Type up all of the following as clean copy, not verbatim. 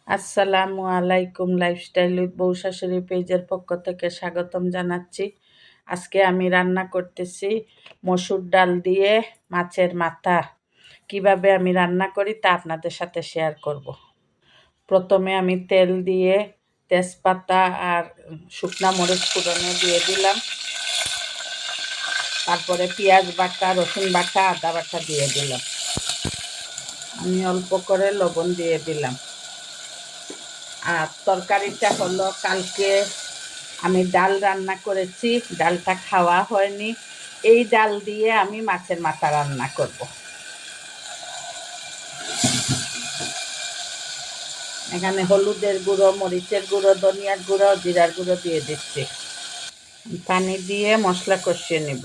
আসসালামু আলাইকুম, lifestyle with বউ শাশুড়ি পেজের পক্ষ থেকে স্বাগতম জানাচ্ছি। আজকে আমি রান্না করতেছি মসুর ডাল দিয়ে মাছের মাথা। কিভাবে আমি রান্না করি তা আপনাদের সাথে শেয়ার করব। প্রথমে আমি তেল দিয়ে তেজপাতা আর শুকনা মরিচ ফোড়নে দিয়ে দিলাম। তারপরে পেঁয়াজ বাটা, রসুন বাটা, আদা বাটা দিয়ে দিলাম। আমি অল্প করে লবণ দিয়ে দিলাম। আর তরকারিটা হলো, কালকে আমি ডাল রান্না করেছি, ডালটা খাওয়া হয়নি। এই ডাল দিয়ে আমি মাছের মাথা রান্না করব। এখানে হলুদের গুঁড়ো, মরিচের গুঁড়ো, ধনিয়ার গুঁড়ো, জিরার গুঁড়ো দিয়ে দিচ্ছি। পানি দিয়ে মশলা কষিয়ে নেব।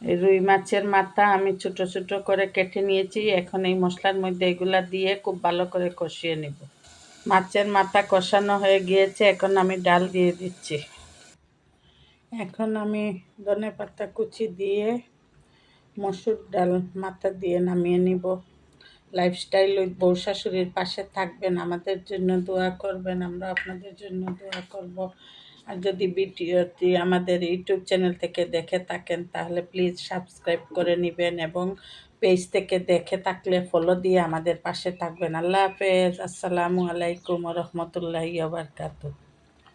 এই রুই মাছের মাথা আমি ছোট ছোট করে কেটে নিয়েছি। এখন এই মশলার মধ্যে এগুলা দিয়ে খুব ভালো করে কষিয়ে নেব। মাছের মাথা কষানো হয়ে গিয়েছে, এখন আমি ডাল দিয়ে দিচ্ছি। এখন আমি ধনেপাতা কুচি দিয়ে মসুর ডাল মাথা দিয়ে নামিয়ে নিব। লাইফস্টাইল উইথ বউ শাশুড়ির পাশে থাকবেন, আমাদের জন্য দোয়া করবেন, আমরা আপনাদের জন্য দোয়া করব। আর যদি ভিডিওটি আমাদের ইউটিউব চ্যানেল থেকে দেখে থাকেন তাহলে প্লিজ সাবস্ক্রাইব করে নেবেন এবং পেজ থেকে দেখে থাকলে ফলো দিয়ে আমাদের পাশে থাকবেন। আল্লাহ হাফেজ। আসসালামু আলাইকুম ওয়া রাহমাতুল্লাহি ওয়া বারাকাতুহু।